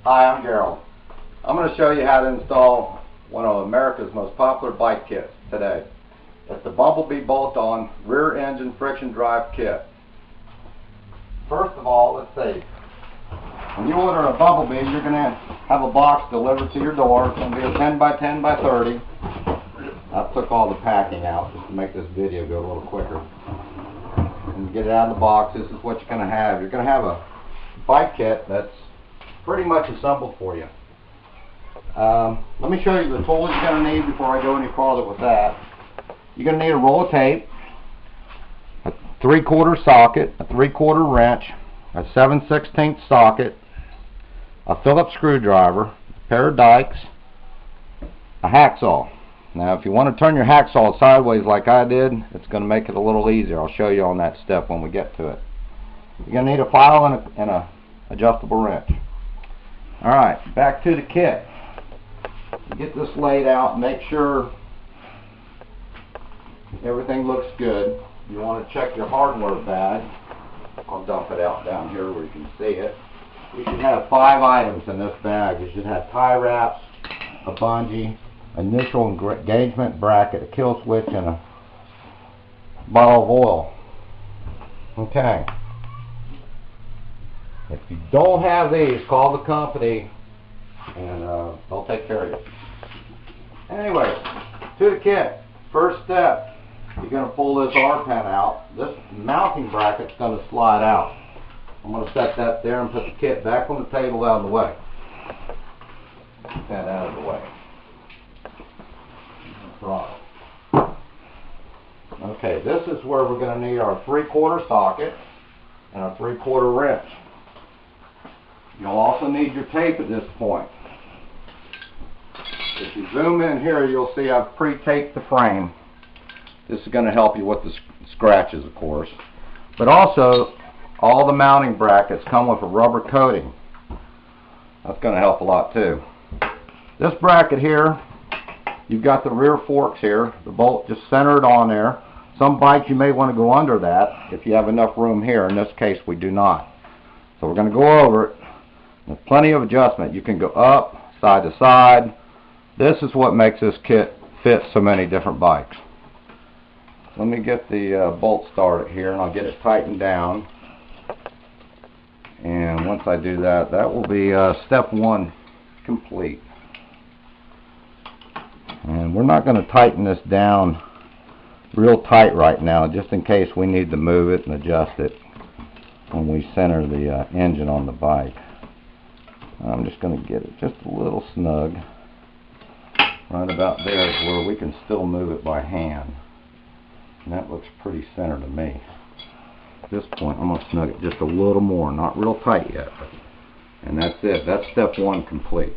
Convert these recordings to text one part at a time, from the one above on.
Hi, I'm Gerald. I'm going to show you how to install one of America's most popular bike kits today. It's the Bumblebee bolt-on rear engine friction drive kit. First of all, let's see. When you order a Bumblebee, you're going to have a box delivered to your door. It's going to be a 10 by 10 by 30. I took all the packing out just to make this video go a little quicker. And you get it out of the box, this is what you're going to have. You're going to have a bike kit that's pretty much assembled for you. Let me show you the tools you're going to need before I go any farther with that. You're going to need a roll of tape, a 3/4 socket, a 3/4 wrench, a 7/16 socket, a Phillips screwdriver, a pair of dikes, a hacksaw. Now if you want to turn your hacksaw sideways like I did, it's going to make it a little easier. I'll show you on that step when we get to it. You're going to need a file and a adjustable wrench. Alright, back to the kit. You get this laid out, make sure everything looks good. You want to check your hardware bag. I'll dump it out down here where you can see it. You should have 5 items in this bag. You should have tie wraps, a bungee, a neutral engagement bracket, a kill switch, and a bottle of oil. Okay. If you don't have these, call the company and they'll take care of you. Anyway, to the kit. First step, you're going to pull this R pin out. This mounting bracket's going to slide out. I'm going to set that there and put the kit back on the table out of the way. Get that out of the way. Throttle. Okay, this is where we're going to need our 3/4 socket and our 3/4 wrench. You'll also need your tape at this point. If you zoom in here, you'll see I've pre-taped the frame. This is going to help you with the scratches, of course. But also, all the mounting brackets come with a rubber coating. That's going to help a lot too. This bracket here, you've got the rear forks here, the bolt just centered on there. Some bikes you may want to go under that if you have enough room here. In this case, we do not. So we're going to go over it. There's plenty of adjustment. You can go up, side to side. This is what makes this kit fit so many different bikes. Let me get the bolt started here and I'll get it tightened down. And once I do that, that will be step 1 complete. And we're not going to tighten this down real tight right now, just in case we need to move it and adjust it when we center the engine on the bike. I'm just going to get it just a little snug. Right about there is where we can still move it by hand. And that looks pretty centered to me. At this point, I'm going to snug it just a little more. Not real tight yet. And that's it. That's step 1 complete.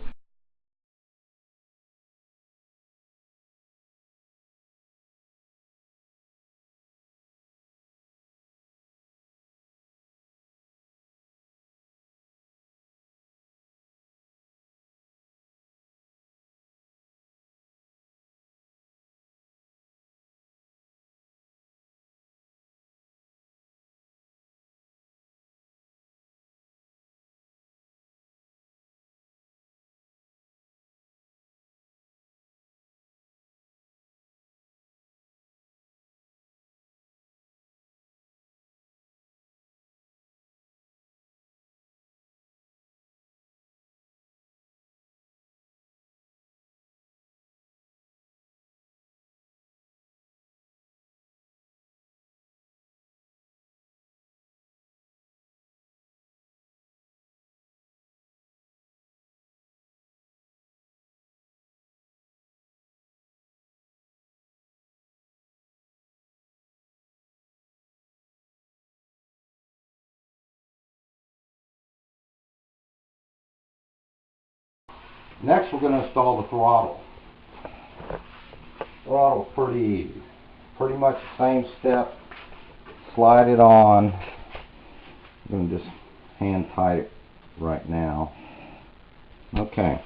Next, we're going to install the throttle. Throttle's pretty easy. Pretty much the same step. Slide it on. I'm going to just hand tight it right now. Okay.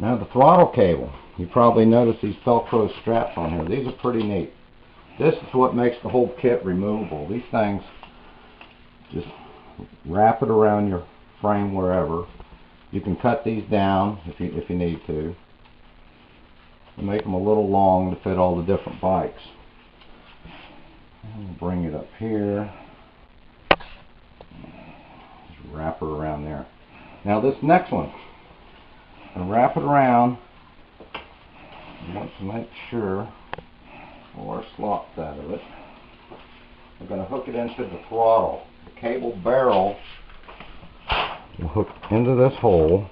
Now the throttle cable. You probably noticed these Velcro straps on here. These are pretty neat. This is what makes the whole kit removable. These things, just wrap it around your frame wherever, You can cut these down if you need to. And make them a little long to fit all the different bikes. And bring it up here. Just wrap her around there. Now this next one, I'm going to wrap it around. I want to make sure all our slots out of it. We're going to hook it into the throttle. The cable barrel will hook into this hole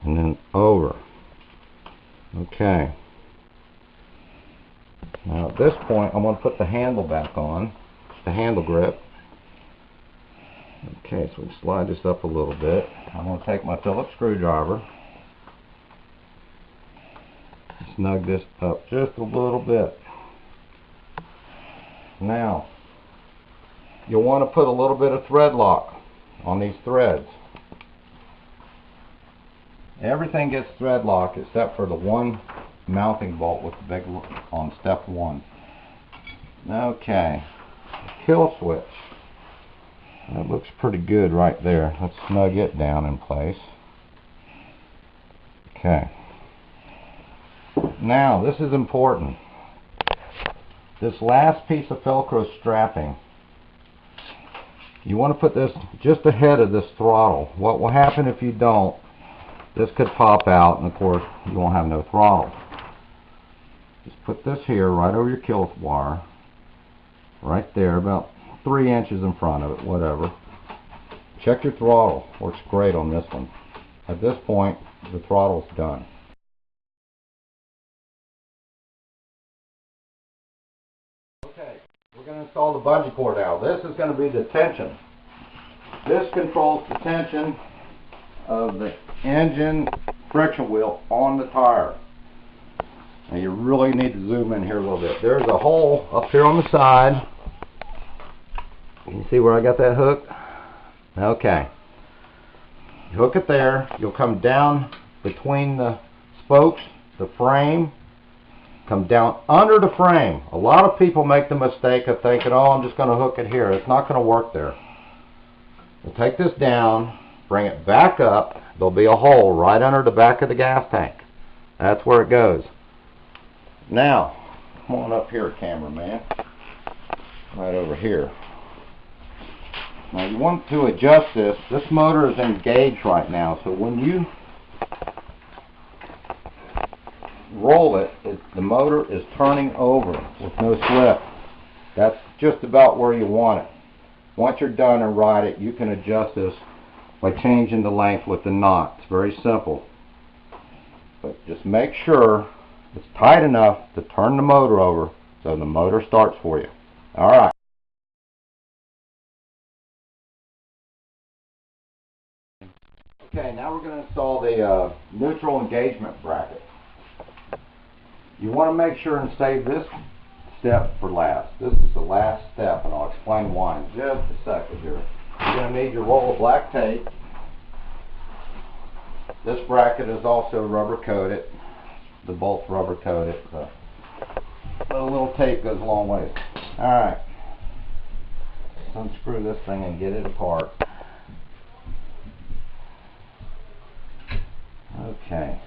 and then over. Okay. Now at this point I'm going to put the handle back on, the handle grip. Okay, so we slide this up a little bit. I'm going to take my Phillips screwdriver, snug this up just a little bit. Now you'll want to put a little bit of thread lock on these threads. Everything gets thread lock except for the one mounting bolt with the big on step 1. Okay, the kill switch. That looks pretty good right there. Let's snug it down in place. Okay. Now this is important. This last piece of Velcro strapping, you want to put this just ahead of this throttle. What will happen if you don't? This could pop out, and of course you won't have no throttle. Just put this here right over your kill wire, right there, about 3 inches in front of it, whatever. Check your throttle. Works great on this one. At this point, the throttle's done. Okay, we're going to install the bungee cord now. This is going to be the tension. This controls the tension of the engine friction wheel on the tire. Now you really need to zoom in here a little bit. There's a hole up here on the side. You can see where I got that hook? Okay. You hook it there. You'll come down between the spokes, the frame, come down under the frame. A lot of people make the mistake of thinking, oh, I'm just going to hook it here. It's not going to work there. We'll take this down, bring it back up. There'll be a hole right under the back of the gas tank. That's where it goes. Now, come on up here, cameraman. Right over here. Now you want to adjust this. This motor is engaged right now, so when you roll it, the motor is turning over with no slip. That's just about where you want it. Once you're done and ride it, you can adjust this by changing the length with the knot. It's very simple. But just make sure it's tight enough to turn the motor over so the motor starts for you. Alright. Okay, now we're going to install the neutral engagement bracket. You want to make sure and save this step for last. This is the last step, and I'll explain why in just a second here. You're going to need your roll of black tape. This bracket is also rubber coated. The bolt's rubber coated. So a little tape goes a long way. Alright. Unscrew this thing and get it apart. Okay.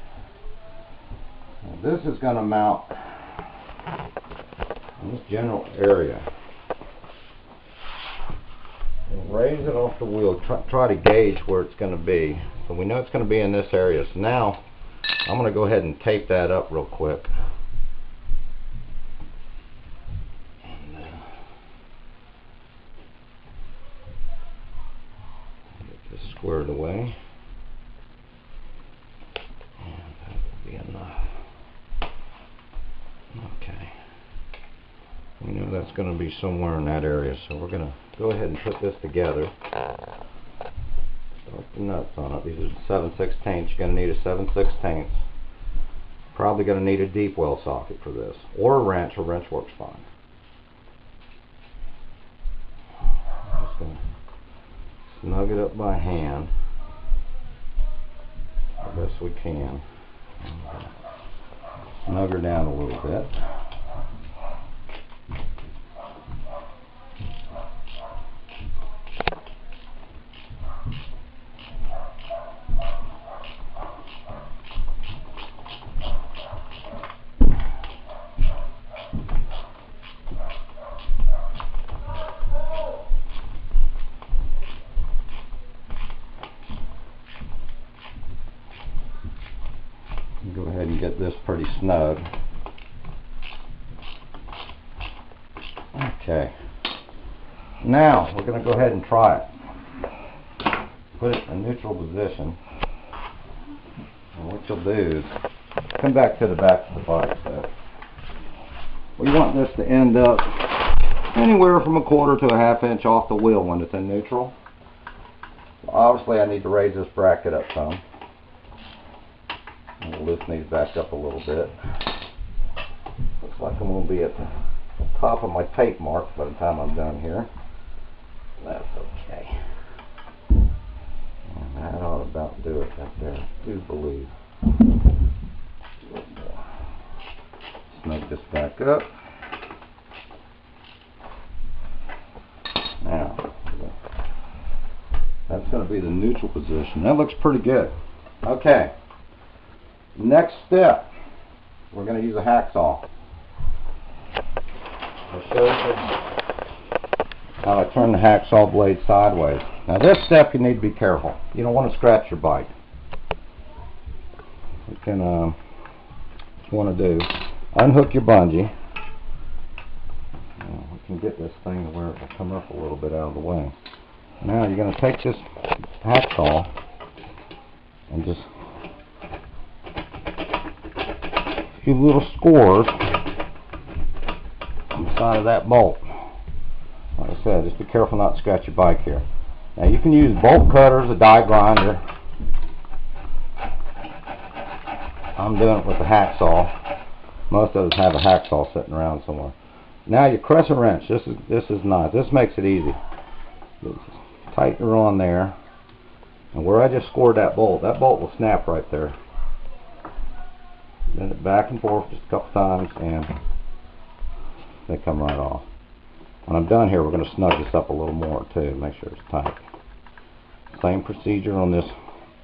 Now this is going to mount in this general area. And raise it off the wheel. Try to gauge where it's going to be. So we know it's going to be in this area. So now I'm going to go ahead and tape that up real quick. Get this squared away. And that will be enough. Okay. We know that's going to be somewhere in that area, so we're going to go ahead and put this together. Start the nuts on it. These are 7/16. You're going to need a 7/16. Probably going to need a deep well socket for this, or a wrench. A wrench works fine. I'm just going to snug it up by hand the best we can. Snug her down a little bit. this pretty snug. Okay. Now we're going to go ahead and try it. Put it in a neutral position. And what you'll do is come back to the back of the bike. So we want this to end up anywhere from a quarter to a half inch off the wheel when it's in neutral. Obviously I need to raise this bracket up some. I'm going to loosen these back up a little bit. Looks like I'm going to be at the top of my tape mark by the time I'm done here. That's okay. And that ought to about do it right there. I do believe. A little more. Snug this back up. Now, that's going to be the neutral position. That looks pretty good. Okay. Next step, we're going to use a hacksaw. I'll show you how I turn the hacksaw blade sideways. Now this step you need to be careful. You don't want to scratch your bike. You can, what you want to do, unhook your bungee. We can get this thing to where it will come up a little bit out of the way. Now you're going to take this hacksaw and just a few little scores on the side of that bolt. Like I said, just be careful not to scratch your bike here. Now you can use bolt cutters, a die grinder. I'm doing it with a hacksaw. Most of us have a hacksaw sitting around somewhere. Now your crescent wrench, this is nice. This makes it easy. Just tighten her on there. And where I just scored that bolt will snap right there. Bend it back and forth just a couple times and they come right off. When I'm done here, we're going to snug this up a little more too, make sure it's tight. Same procedure on this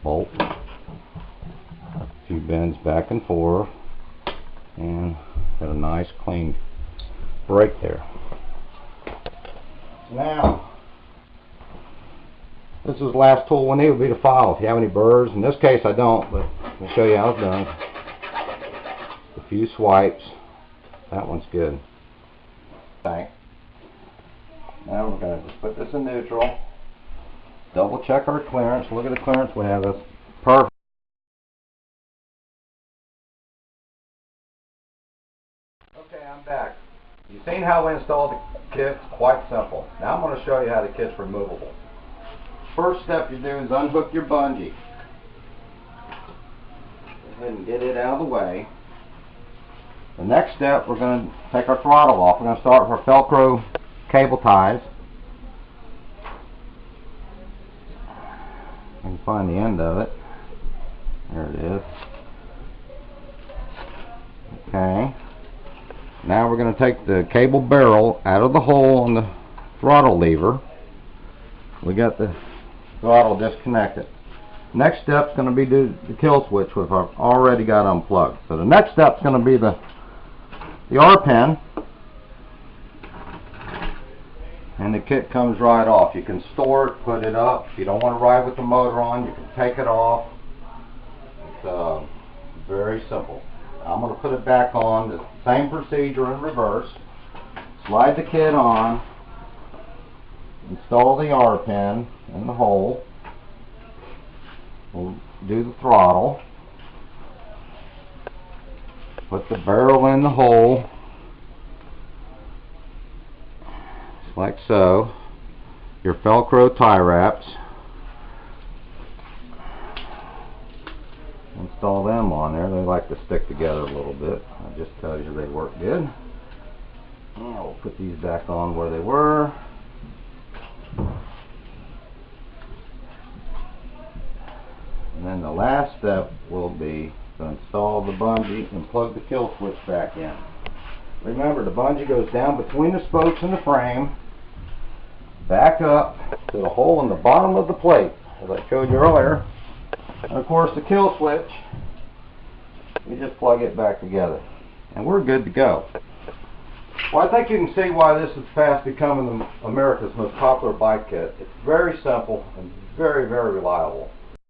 bolt. A few bends back and forth and got a nice clean break there. Now, this is the last tool we need would be the file. If you have any burrs, in this case I don't, but I'll show you how it's done. A few swipes. That one's good. Okay. Now we're going to just put this in neutral. Double check our clearance. Look at the clearance we have. That's perfect. Okay, I'm back. You've seen how we installed the kit. It's quite simple. Now I'm going to show you how the kit's removable. First step you do is unhook your bungee. Go ahead and get it out of the way. The next step, we're going to take our throttle off. We're going to start with our Velcro cable ties. You can find the end of it. There it is. Okay. Now we're going to take the cable barrel out of the hole on the throttle lever. We got the throttle disconnected. Next step is going to be the kill switch, which I've already got unplugged. So the next step is going to be the R pin, and the kit comes right off. You can store it, put it up. If you don't want to ride with the motor on, you can take it off. It's very simple. I'm going to put it back on, the same procedure in reverse. Slide the kit on, install the R pin in the hole. We'll do the throttle. Put the barrel in the hole, just like so. Your Velcro tie wraps. Install them on there. They like to stick together a little bit. I'll just tell you they work good. And we'll put these back on where they were. And then the last step will be to install the bungee and plug the kill switch back in. Remember, the bungee goes down between the spokes and the frame, back up to the hole in the bottom of the plate, as I showed you earlier. And of course the kill switch, we just plug it back together. And we're good to go. Well, I think you can see why this is fast becoming America's most popular bike kit. It's very simple and very, very reliable.